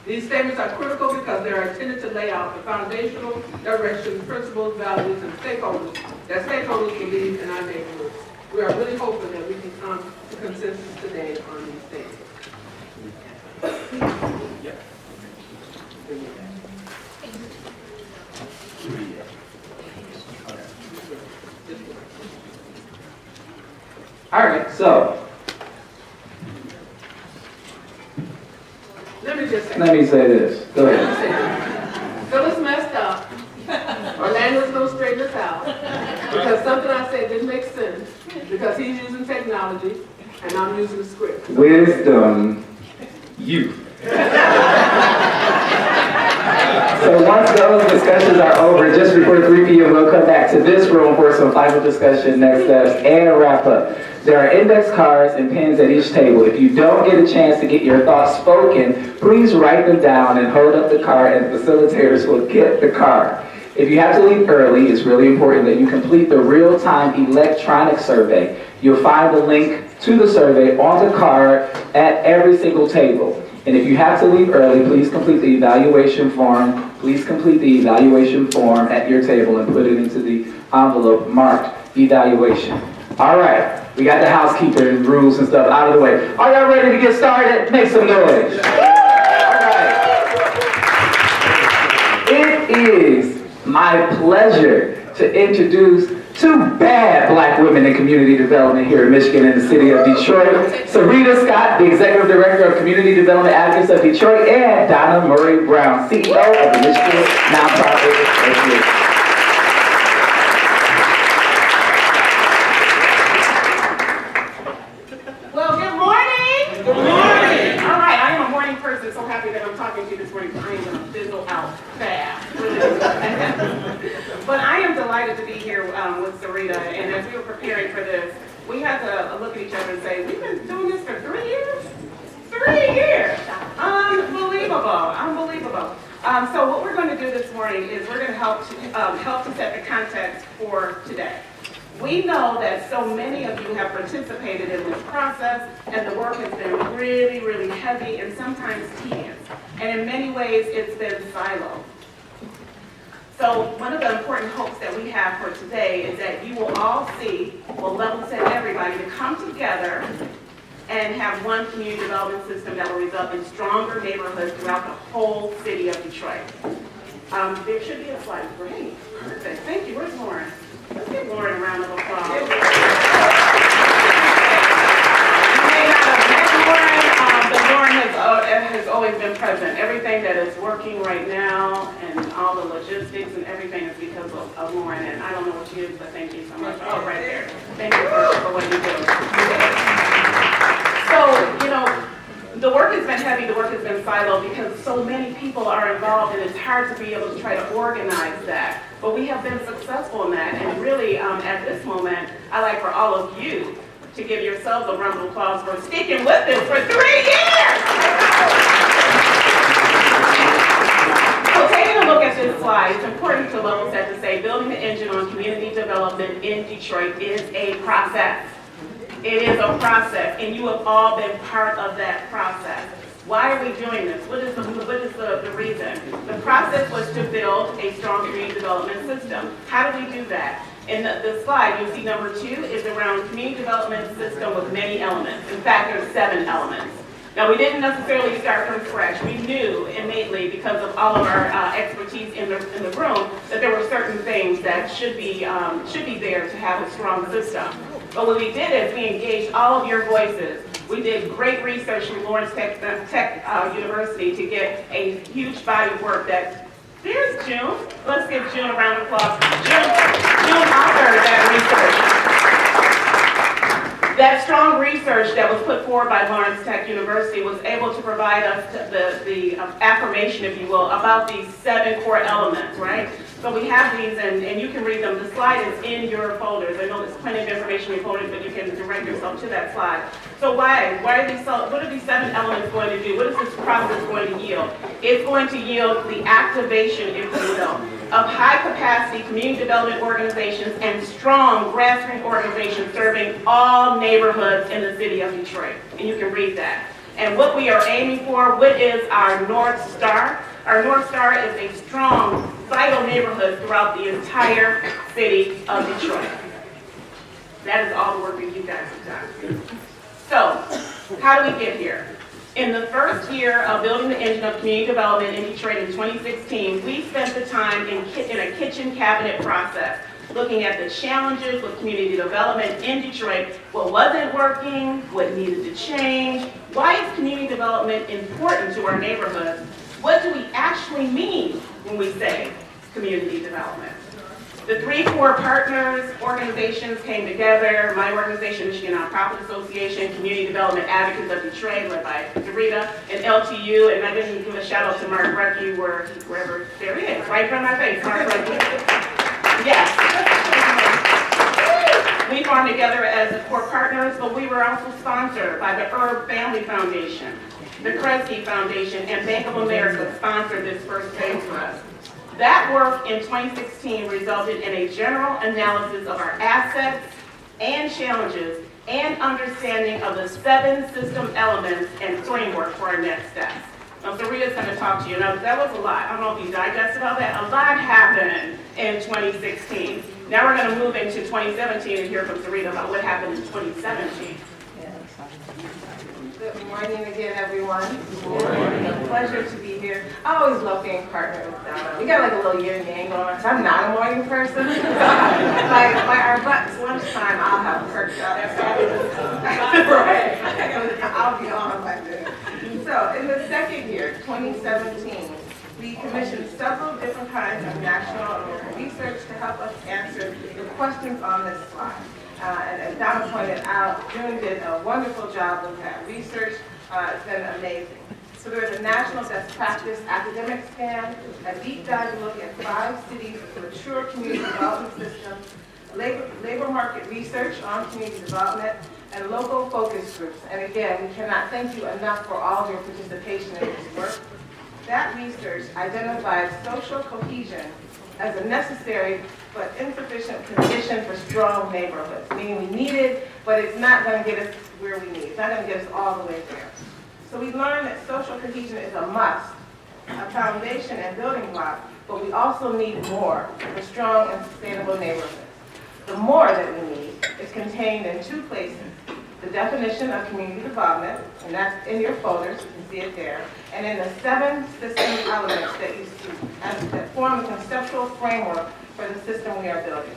These statements are critical because they are intended to lay out the foundational direction, principles, values, and stakeholders that stakeholders believe in our neighborhoods. We are really hoping that we can come to consensus today on these things. All right, so Let me say this. Go ahead. Phyllis messed up. Orlando's gonna straighten us out. Because something I said didn't make sense. Because he's using technology and I'm using the script. Wisdom, youth. So once those discussions are over, just before 3 p.m., we'll come back to this room for some final discussion, next steps, and wrap up. There are index cards and pens at each table. If you don't get a chance to get your thoughts spoken, please write them down and hold up the card, and facilitators will get the card. If you have to leave early, it's really important that you complete the real-time electronic survey. You'll find the link to the survey on the card at every single table. And if you have to leave early, please complete the evaluation form. Please complete the evaluation form at your table and put it into the envelope marked evaluation. All right, we got the housekeeping rules and stuff out of the way. Are y'all ready to get started? Make some noise. All right. It is my pleasure to introduce two bad black women in community development here in Michigan and the city of Detroit. Sarita Scott, the Executive Director of Community Development Advocates of Detroit, and Donna Murray Brown, CEO of the Michigan Nonprofit Association. Well, good morning. Good morning. All right, I am a morning person, so happy that I'm talking to you this morning. I am going to fizzle out fast. But I am delighted to be here with Sarita, and as we were preparing for this, we had to look at each other and say, we've been doing this for 3 years? 3 years! Unbelievable, unbelievable. So what we're going to do this morning is we're going to help to set the context for today. We know that so many of you have participated in this process, and the work has been really, really heavy and sometimes tedious. And in many ways, it's been siloed. So one of the important hopes that we have for today is that you will all see, will level set everybody to come together and have one community development system that will result in stronger neighborhoods throughout the whole city of Detroit. There should be a slide. Great, perfect, thank you. Where's Lauren? Let's give Lauren a round of applause. You may not have met Lauren, but Lauren has always been present. Everything that is working right now and all the logistics and everything is because of Lauren. And I don't know what she is, but thank you so much. Oh, right there. Thank you for what you do. So, you know, the work has been heavy, the work has been siloed because so many people are involved, and it's hard to be able to try to organize that. But we have been successful in that, and really at this moment, I'd like for all of you to give yourselves a round of applause for sticking with this for 3 years! So taking a look at this slide, it's important to level set to say building the engine on community development in Detroit is a process. It is a process, and you have all been part of that process. Why are we doing this? What is the reason? The process was to build a strong community development system. How do we do that? In the slide, you see number 2 is around community development system with many elements. In fact, there's 7 elements. Now, we didn't necessarily start from scratch. We knew innately, because of all of our expertise in the room, that there were certain things that should be there to have a strong system. But what we did is we engaged all of your voices. We did great research from Lawrence Tech University to get a huge body of work that, there's June. Let's give June a round of applause. June authored that research. That strong research that was put forward by Lawrence Tech University was able to provide us the affirmation, if you will, about these 7 core elements, right? So we have these, and you can read them. The slide is in your folders. I know there's plenty of information in your folders, but you can direct yourself to that slide. So what are these 7 elements going to do? What is this process going to yield? It's going to yield the activation, if you will, of high-capacity community development organizations and strong grassroots organizations serving all neighborhoods in the city of Detroit. And you can read that. and what we are aiming for, what is our North Star. Our North Star is a strong, vital neighborhood throughout the entire city of Detroit. That is all the work that you guys have done. So, how do we get here? In the first year of building the engine of community development in Detroit in 2016, we spent the time in a kitchen cabinet process, looking at the challenges with community development in Detroit, what wasn't working, what needed to change, why is community development important to our neighborhoods, what do we actually mean when we say community development. The three core partners, organizations came together, my organization, Michigan Nonprofit Association, Community Development Advocates of Detroit, led by Dorita, and LTU, and I didn't give a shout out to Mark Brecky, wherever, there he is, right in front of my face, Mark Brecky. Yes. We formed together as the core partners, but we were also sponsored by the Herb Family Foundation, the Kresge Foundation, and Bank of America sponsored this first phase for us. That work in 2016 resulted in a general analysis of our assets and challenges and understanding of the 7 system elements and framework for our next steps. Now, Sarita's going to talk to you. Now, that was a lot. I don't know if you digested all that. A lot happened in 2016. Now we're going to move into 2017 and hear from Sarita about what happened in 2017. Good morning again, everyone. It's a pleasure to be here. I always love being partnered with Donna. We got like a little yin and yang going on, because I'm not a morning person. By our lunchtime, I'll have perked up. Right. I'll be on like this. So, in the second year, 2017, we commissioned several different kinds of national and local research to help us answer the questions on this slide. And as Donna pointed out, June did a wonderful job with that research. It's been amazing. So there's a national best practice academic scan, a deep dive look at 5 cities with mature community development systems, labor market research on community development, and local focus groups. And again, we cannot thank you enough for all of your participation in this work. That research identified social cohesion as a necessary but insufficient condition for strong neighborhoods, meaning we need it, but it's not going to get us where we need. It's not going to get us all the way there. So we learned that social cohesion is a must, a foundation and building block, but we also need more for strong and sustainable neighborhoods. The more that we need is contained in 2 places. The definition of community development, and that's in your folders, you can see it there, and in the 7 system elements that you see, that form the conceptual framework for the system we are building.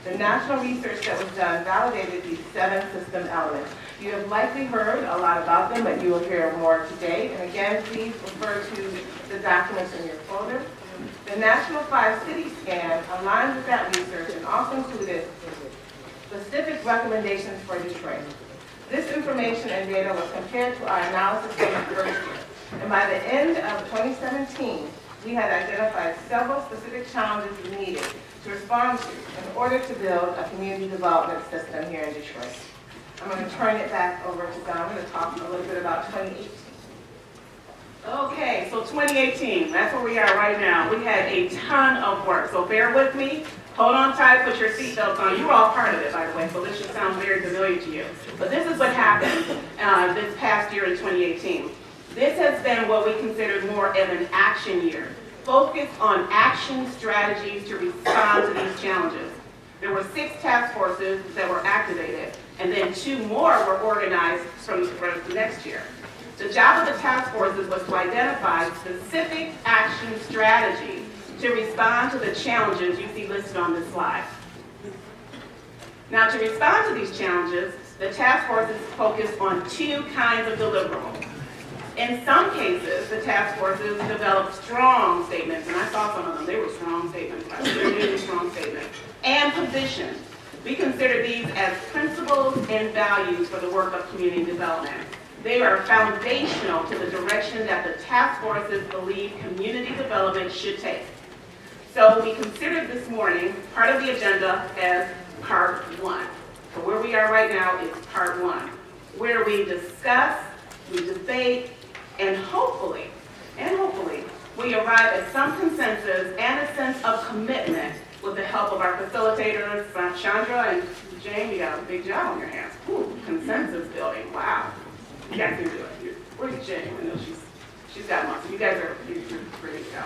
The national research that was done validated these 7 system elements. You have likely heard a lot about them, but you will hear more today. And again, please refer to the documents in your folder. The National 5-City Scan aligned with that research and also included specific recommendations for Detroit. This information and data was compared to our analysis from the first year. And by the end of 2017, we had identified several specific challenges we needed to respond to in order to build a community development system here in Detroit. I'm going to turn it back over to Donna to talk a little bit about 2018. Okay, so 2018, that's where we are right now. We had a ton of work, so bear with me. Hold on tight, put your seatbelts on. You were all part of it, by the way, so this should sound very familiar to you. But this is what happened this past year in 2018. This has been what we consider more of an action year, focused on action strategies to respond to these challenges. There were 6 task forces that were activated, and then 2 more were organized for the next year. The job of the task forces was to identify specific action strategies to respond to the challenges you see listed on this slide. Now, to respond to these challenges, the task forces focused on 2 kinds of deliverables. In some cases, the task forces developed strong statements, and I saw some of them. They were strong statements. They were really strong statements. And positions. We consider these as principles and values for the work of community development. They are foundational to the direction that the task forces believe community development should take. So we considered this morning part of the agenda as part 1. So where we are right now is part 1, where we discuss, we debate, and hopefully, we arrive at some consensus and a sense of commitment with the help of our facilitators, Chandra and Jane. You got a big job on your hands. Ooh, consensus building, wow. You guys can do it. Where's Jenny? I know she's got one. So you guys are ready to go.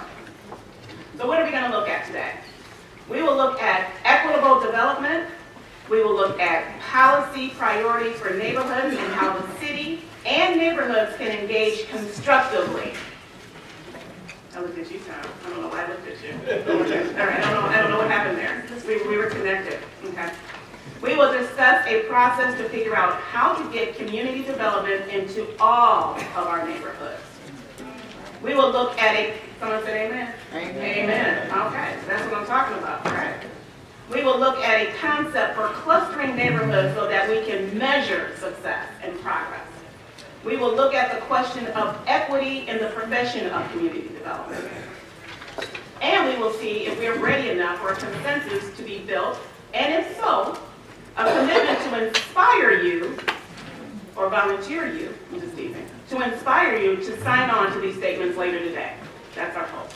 So what are we going to look at today? We will look at equitable development. We will look at policy priorities for neighborhoods and how the city and neighborhoods can engage constructively. I looked at you, Tom. I don't know why I looked at you. All right, I don't know what happened there. We were connected. Okay. We will discuss a process to figure out how to get community development into all of our neighborhoods. We will look at someone said amen? Amen. Okay, that's what I'm talking about, right? We will look at a concept for clustering neighborhoods so that we can measure success and progress. We will look at the question of equity in the profession of community development. And we will see if we're ready enough for a consensus to be built, and if so, a commitment to inspire you, or volunteer you, I'm just teasing, to inspire you to sign on to these statements later today. That's our hope.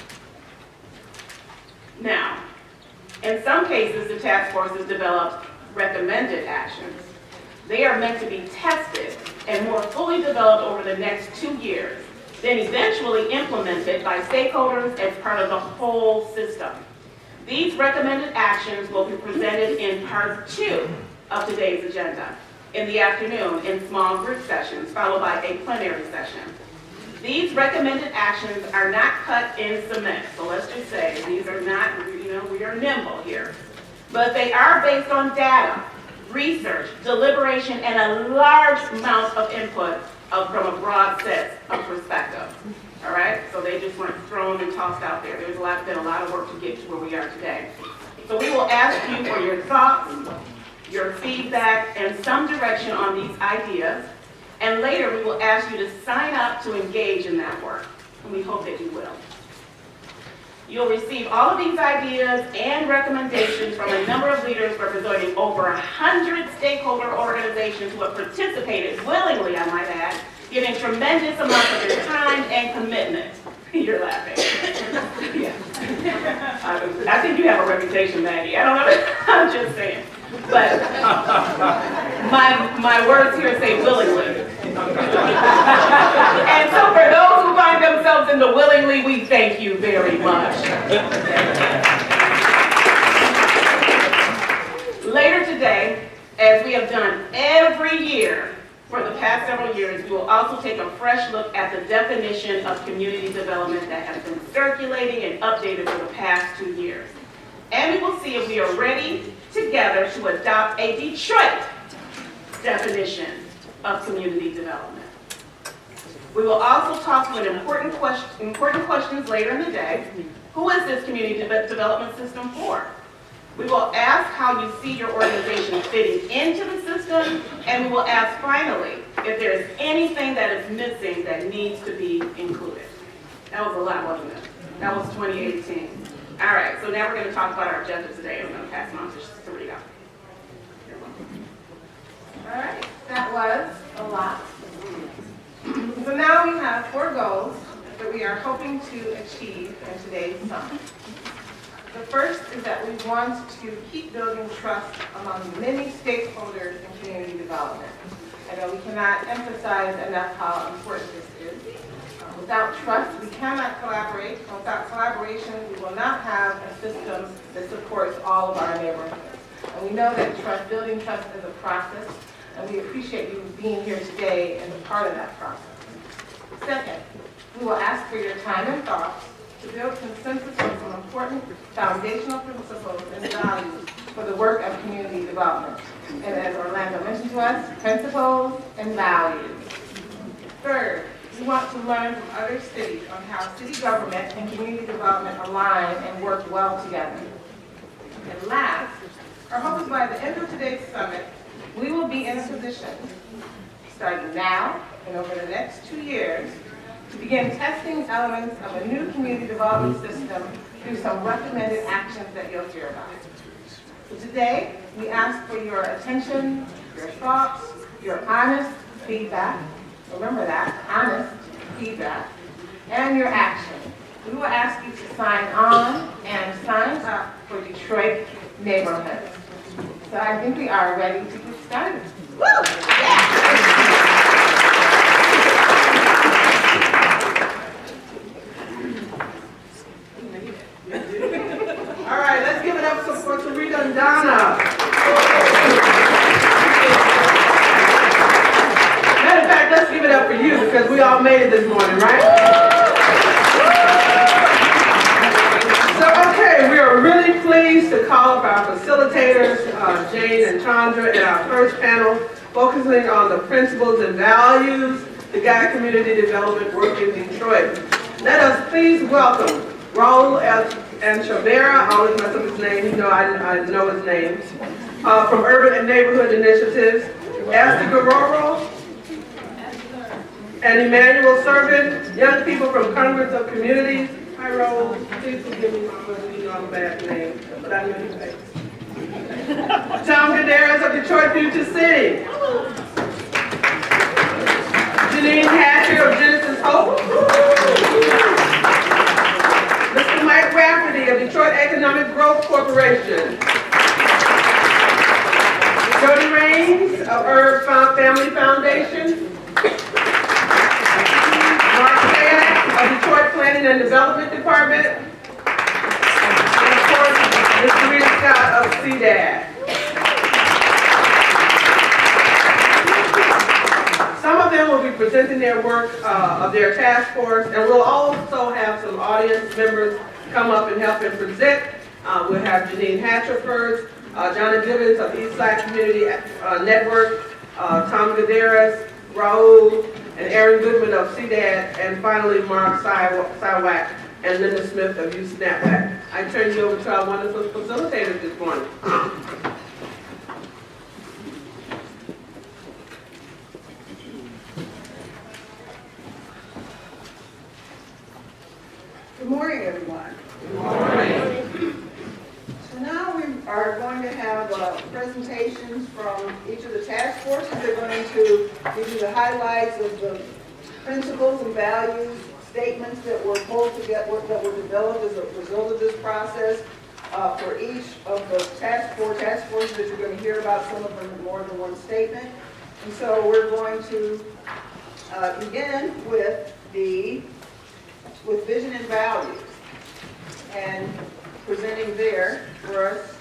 Now, in some cases, the task force has developed recommended actions. They are meant to be tested and more fully developed over the next 2 years, then eventually implemented by stakeholders as part of the whole system. These recommended actions will be presented in part 2 of today's agenda in the afternoon in small group sessions, followed by a plenary session. These recommended actions are not cut in cement, so let's just say these are not, we are nimble here. But they are based on data, research, deliberation, and a large amount of input from a broad set of perspectives. All right? So they just weren't thrown and tossed out there. There's been a lot of work to get to where we are today. So we will ask you for your thoughts, your feedback, and some direction on these ideas. And later we will ask you to sign up to engage in that work. And we hope that you will. You'll receive all of these ideas and recommendations from a number of leaders representing over 100 stakeholder organizations who have participated willingly, I might add, giving tremendous amounts of their time and commitment. You're laughing. Yeah. I think you have a reputation, Maggie. I don't know. I'm just saying. But my words here say willingly. And so for those who find themselves in the willingly, we thank you very much. Later today, as we have done every year for the past several years, we will also take a fresh look at the definition of community development that has been circulating and updated for the past 2 years. And we will see if we are ready together to adopt a Detroit definition of community development. We will also talk to important questions later in the day. Who is this community development system for? We will ask how you see your organization fitting into the system, and we will ask finally if there is anything that is missing that needs to be included. That was a lot, wasn't it? That was 2018. All right, so now we're going to talk about our objectives today. I'm going to pass them on to Sarita. All right, that was a lot. So now we have 4 goals that we are hoping to achieve in today's summit. The first is that we want to keep building trust among many stakeholders in community development. I know we cannot emphasize enough how important this is. Without trust, we cannot collaborate. Without collaboration, we will not have a system that supports all of our neighborhoods. And we know that building trust is a process, and we appreciate you being here today as a part of that process. Second, we will ask for your time and thoughts to build consensus on some important foundational principles and values for the work of community development. And as Orlando mentioned to us, principles and values. Third, we want to learn from other cities on how city government and community development align and work well together. And last, our hope is by the end of today's summit, we will be in a position, starting now and over the next 2 years, to begin testing elements of a new community development system through some recommended actions that you'll hear about. So today, we ask for your attention, your thoughts, your honest feedback. Remember that, honest feedback, and your action. We will ask you to sign on and sign up for Detroit neighborhoods. So I think we are ready to get started. Woo! Yeah. made it this morning, right? So, okay, we are really pleased to call up our facilitators, Jane and Chandra, in our first panel, focusing on the principles and values to guide community development work in Detroit. Let us please welcome Raul and Chavera, I always mess up his name, you know I know his name, from Urban and Neighborhood Initiatives, Esther Guerrero, and Emmanuel Servin, young people from Congress of Communities. Hi, Raul. Please forgive me, my brother, you know I'm a bad name, but I know your face. Tom Gadaris of Detroit Future City. Janine Hatcher of Genesis Hope. Mr. Mike Rafferty of Detroit Economic Growth Corporation. Jody Raines of Herb Family Foundation. Mark Sayek of Detroit Planning and Development Department. And of course, Mr. Rita Scott of CDAD. Some of them will be presenting their work of their task force, and we'll also have some audience members come up and help and present. We'll have Janine Hatcher first, Johnny Gibbons of Eastside Community Network, Tom Gadaris, Raul, and Aaron Goodman of CDAD, and finally Mark Sywak and Linda Smith of USNAPAC. I turn you over to our wonderful facilitators this morning. Good morning, everyone. Good morning. So now we are going to have presentations from each of the task forces. They're going to give you the highlights of the principles and values statements that were pulled together, that were developed as a result of this process for each of the task forces that you're going to hear about, some of them in more than one statement. And so we're going to begin with vision and values. And presenting there for us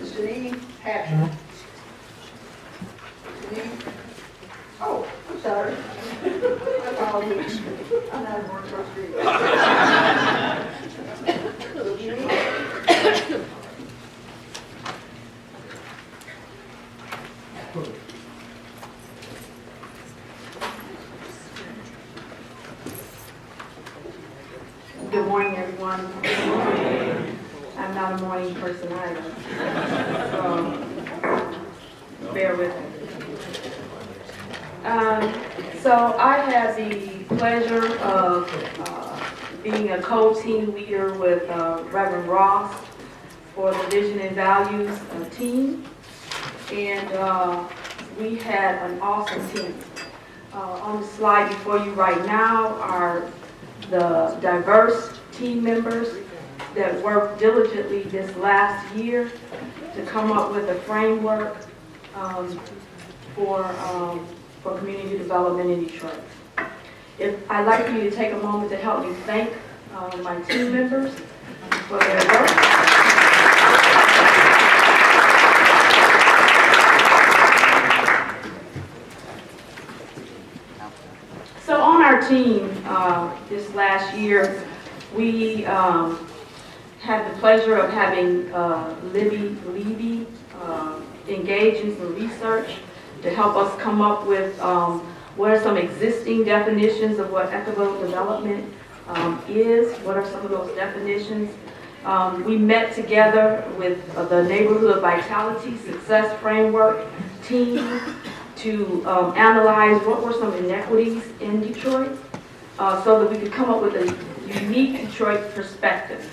is Janine Hatcher. Janine? Oh, I'm sorry. Apologies. I'm not born first grade. Janine? Good morning, everyone. Good morning. I'm not a morning person either, so bear with me. So I have the pleasure of being a co-team leader with Reverend Ross for the Vision and Values team, and we had an awesome team. On the slide before you right now are the diverse team members that worked diligently this last year to come up with a framework for community development in Detroit. I'd like for you to take a moment to help me thank my team members for their work. So on our team this last year, we had the pleasure of having Libby Levy engage in some research to help us come up with what are some existing definitions of what equitable development is, what are some of those definitions. We met together with the Neighborhood Vitality Success Framework team to analyze what were some inequities in Detroit so that we could come up with a unique Detroit perspective.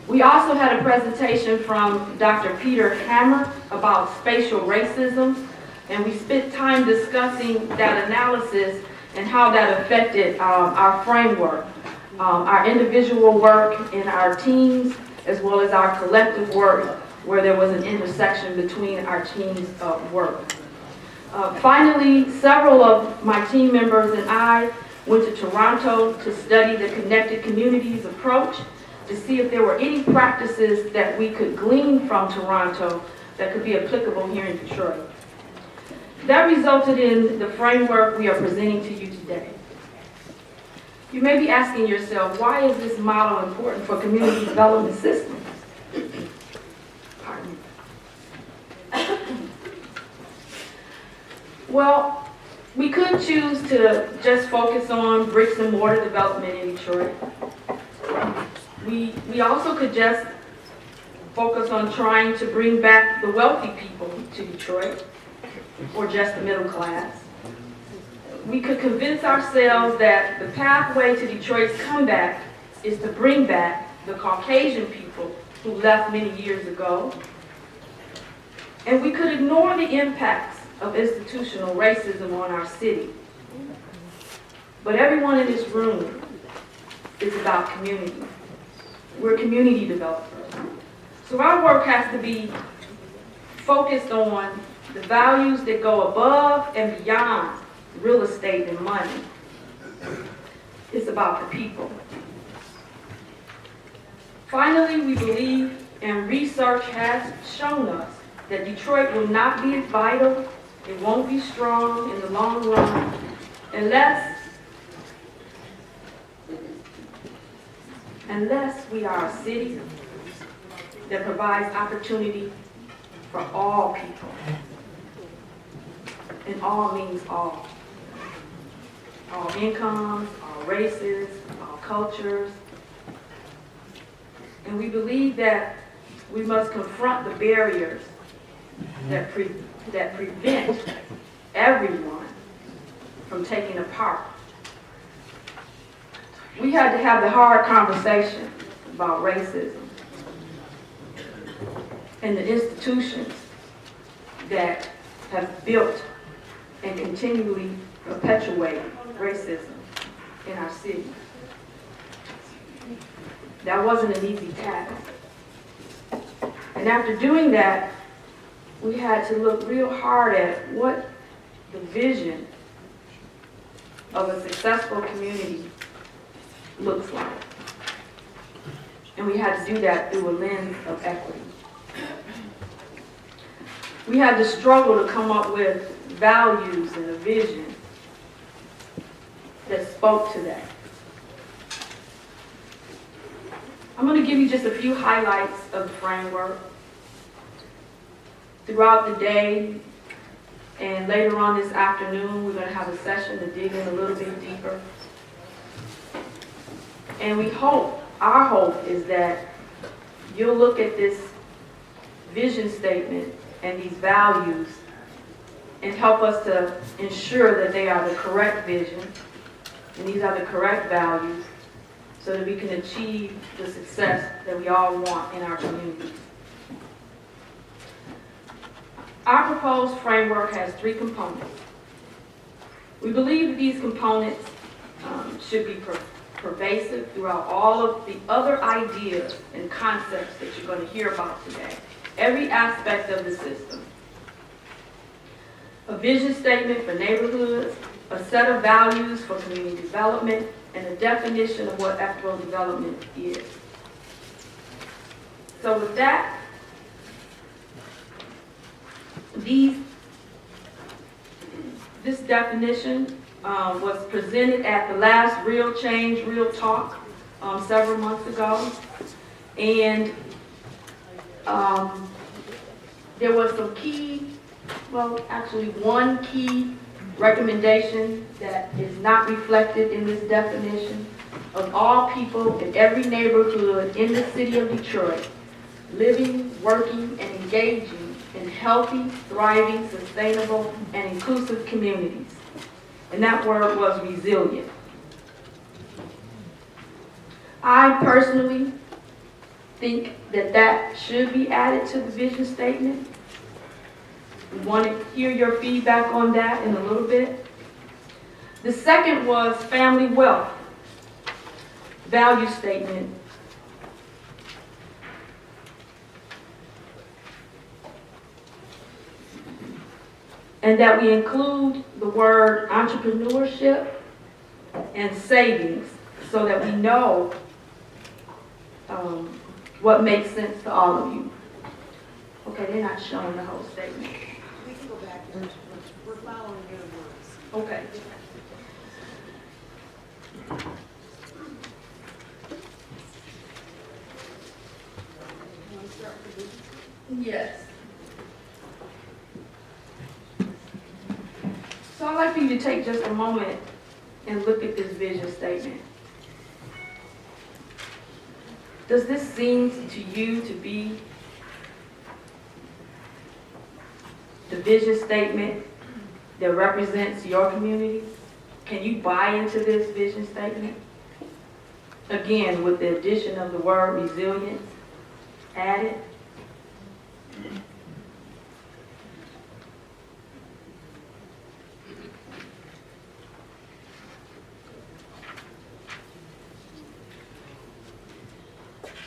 We also had a presentation from Dr. Peter Hammer about spatial racism, and we spent time discussing that analysis and how that affected our framework, our individual work in our teams, as well as our collective work where there was an intersection between our teams' work. Finally, several of my team members and I went to Toronto to study the Connected Communities approach to see if there were any practices that we could glean from Toronto that could be applicable here in Detroit. That resulted in the framework we are presenting to you today. You may be asking yourself, why is this model important for community development systems? Pardon me. Well, we could choose to just focus on bricks and mortar development in Detroit. We also could just focus on trying to bring back the wealthy people to Detroit, or just the middle class. We could convince ourselves that the pathway to Detroit's comeback is to bring back the Caucasian people who left many years ago. And we could ignore the impacts of institutional racism on our city. But everyone in this room is about community. We're community developers. So our work has to be focused on the values that go above and beyond real estate and money. It's about the people. Finally, we believe, and research has shown us, that Detroit will not be as vital, it won't be strong in the long run, unless we are a city that provides opportunity for all people. And all means all. All incomes, all races, all cultures. And we believe that we must confront the barriers that prevent everyone from taking a part. We had to have the hard conversation about racism and the institutions that have built and continually perpetuate racism in our city. That wasn't an easy task. And after doing that, we had to look real hard at what the vision of a successful community looks like. And we had to do that through a lens of equity. We had to struggle to come up with values and a vision that spoke to that. I'm going to give you just a few highlights of the framework. Throughout the day and later on this afternoon, we're going to have a session to dig in a little bit deeper. And we hope, our hope is that you'll look at this vision statement and these values and help us to ensure that they are the correct vision and these are the correct values so that we can achieve the success that we all want in our communities. Our proposed framework has 3 components. We believe that these components should be pervasive throughout all of the other ideas and concepts that you're going to hear about today. Every aspect of the system. A vision statement for neighborhoods, a set of values for community development, and a definition of what equitable development is. So with that, this definition was presented at the last Real Change, Real Talk several months ago. And there was some key, well, actually one key recommendation that is not reflected in this definition of all people in every neighborhood in the city of Detroit living, working, and engaging in healthy, thriving, sustainable, and inclusive communities. And that word was resilient. I personally think that that should be added to the vision statement. We want to hear your feedback on that in a little bit. The second was family wealth, value statement. And that we include the word entrepreneurship and savings so that we know what makes sense to all of you. Okay, they're not showing the whole statement. We can go back and following your words. Okay. You want to start with the vision? Yes. So I'd like for you to take just a moment and look at this vision statement. Does this seem to you to be the vision statement that represents your community? Can you buy into this vision statement? Again, with the addition of the word resilience added.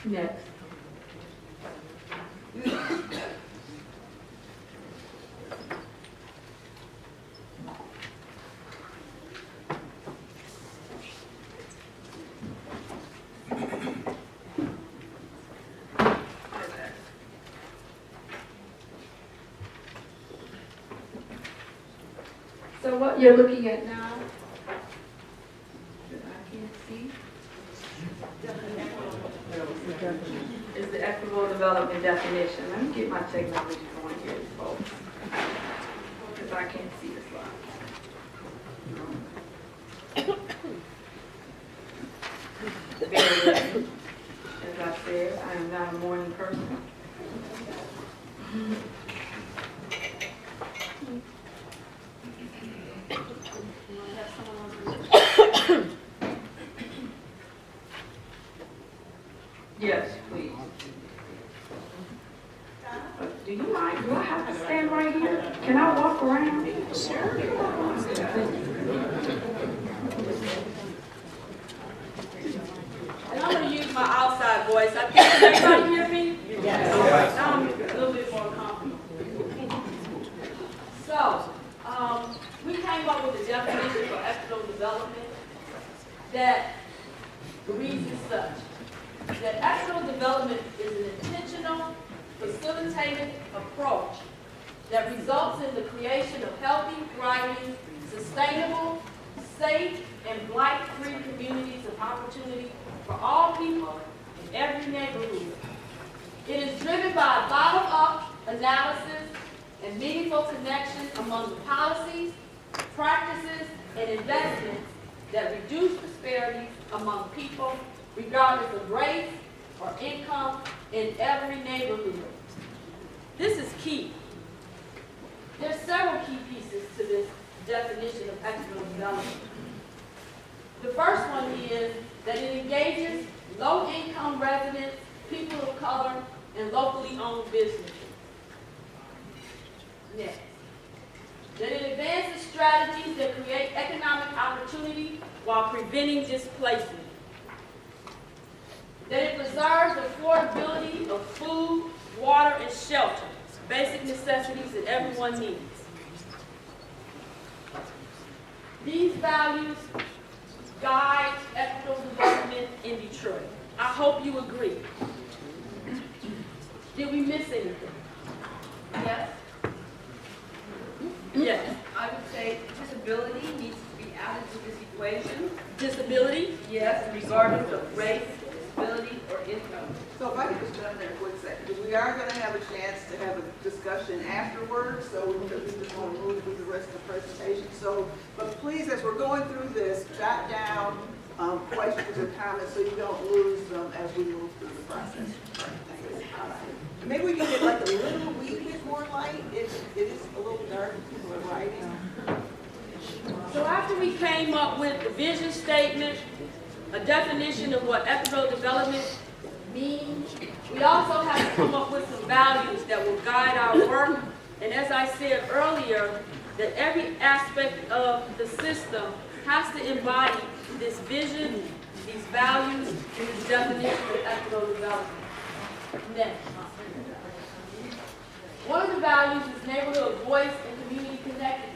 Next. So what you're looking at now, that I can't see, is the equitable development definition. Let me get my technology going here, folks, because I can't see the slide. As I said, I am not a morning person. Yes, please. Do you mind? Do I have to stand right here? Can I walk around? Sure. And I'm going to use my outside voice. I think everybody hear me? Yes. All right. Now I'm a little bit more comfortable. So, we came up with a definition for equitable development that reads as such. That equitable development is an intentional, facilitated approach that results in the creation of healthy, thriving, sustainable, safe, and blight-free communities of opportunity for all people in every neighborhood. It is driven by a bottom-up analysis and meaningful connection among the policies, practices, and investments that reduce disparities among people, regardless of race or income, in every neighborhood. This is key. There's several key pieces to this definition of equitable development. The first one is that it engages low-income residents, people of color, and locally owned businesses. Next, that it advances strategies that create economic opportunity while preventing displacement. That it preserves affordability of food, water, and shelter, basic necessities that everyone needs. These values guide equitable development in Detroit. I hope you agree. Did we miss anything? Yes? Yes. I would say disability needs to be added to this equation. Disability? Yes, regardless of race, disability, or income. So if I could just jump in there a quick second, because we are going to have a chance to have a discussion afterwards, so we just want to move through the rest of the presentation. So, but please, as we're going through this, jot down questions or comments so you don't lose them as we move through the process. All right. Maybe we can get like a little wee bit more light. It is a little dark. People are writing. So after we came up with the vision statement, a definition of what equitable development means, we also have to come up with some values that will guide our work. And as I said earlier, that every aspect of the system has to embody this vision, these values, and this definition of equitable development. Next. One of the values is neighborhood voice and community connectedness.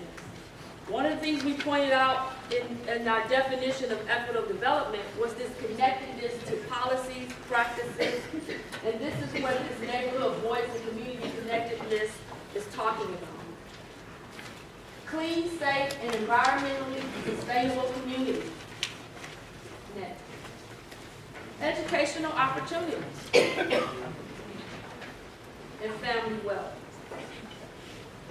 One of the things we pointed out in our definition of equitable development was this connectedness to policies, practices, and this is what this neighborhood voice and community connectedness is talking about. Clean safe, and environmentally sustainable community. Next. Educational opportunities and family wealth.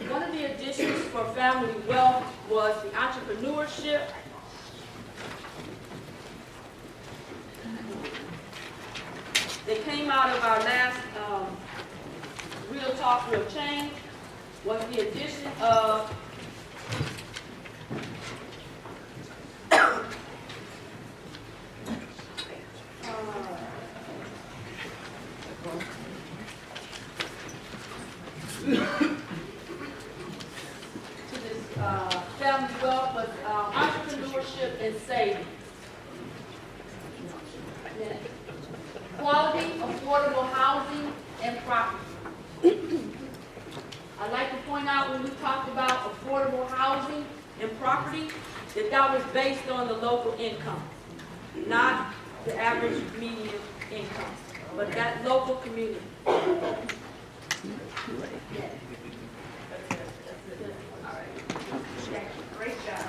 One of the additions for family wealth was the entrepreneurship. That came out of our last Real Talk, Real Change, was the addition of family wealth was entrepreneurship and savings. Next. Quality, affordable housing and property. I'd like to point out when we talked about affordable housing and property, that was based on the local income, not the average median income, but that local community. Yeah. Great job.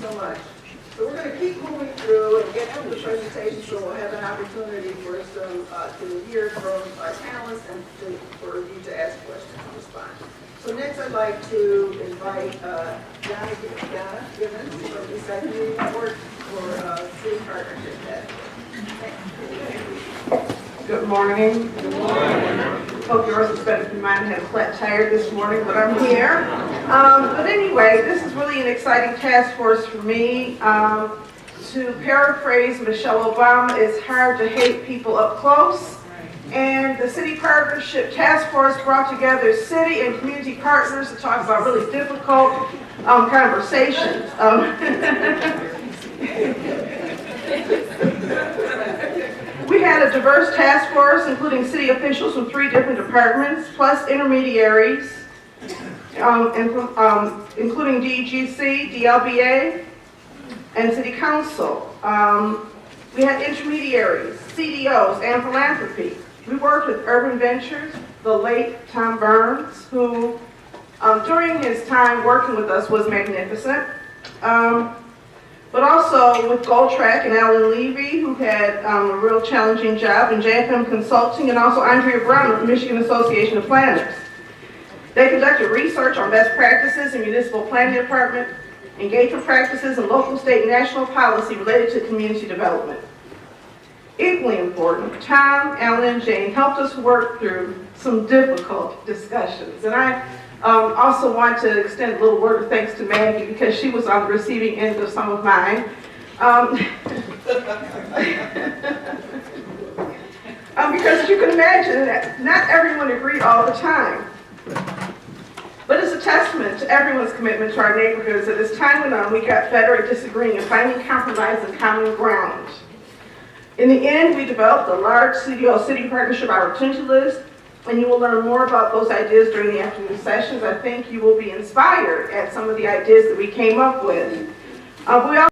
So much. So we're going to keep moving through and get through the presentation, so we'll have an opportunity for some to hear from our panelists and for you to ask questions and respond. So next, I'd like to invite Donna Gibbons from the Executive Network for City Partnership Network. Good morning. Good morning. Hope yours is better than mine. I had a flat tire this morning, but I'm here. But anyway, this is really an exciting task force for me. To paraphrase Michelle Obama, it's hard to hate people up close. And the City Partnership Task Force brought together city and community partners to talk about really difficult conversations. We had a diverse task force, including city officials from 3 different departments, plus intermediaries, including DGC, DLBA, and City Council. We had intermediaries, CDOs, and philanthropy. We worked with Urban Ventures, the late Tom Burns, who during his time working with us was magnificent. But also with Goldtrack and Alan Levy, who had a real challenging job, and JFM Consulting, and also Andrea Brown of the Michigan Association of Planners. They conducted research on best practices in municipal planning department, engagement practices, and local, state, and national policy related to community development. Equally important, Tom, Alan, and Jane helped us work through some difficult discussions. And I also want to extend a little word of thanks to Maggie, because she was on the receiving end of some of mine. Because as you can imagine, not everyone agreed all the time. But it's a testament to everyone's commitment to our neighborhoods that as time went on, we got better at disagreeing and finding compromise and common ground. In the end, we developed a large city partnership opportunity list, and you will learn more about those ideas during the afternoon sessions. I think you will be inspired at some of the ideas that we came up with. We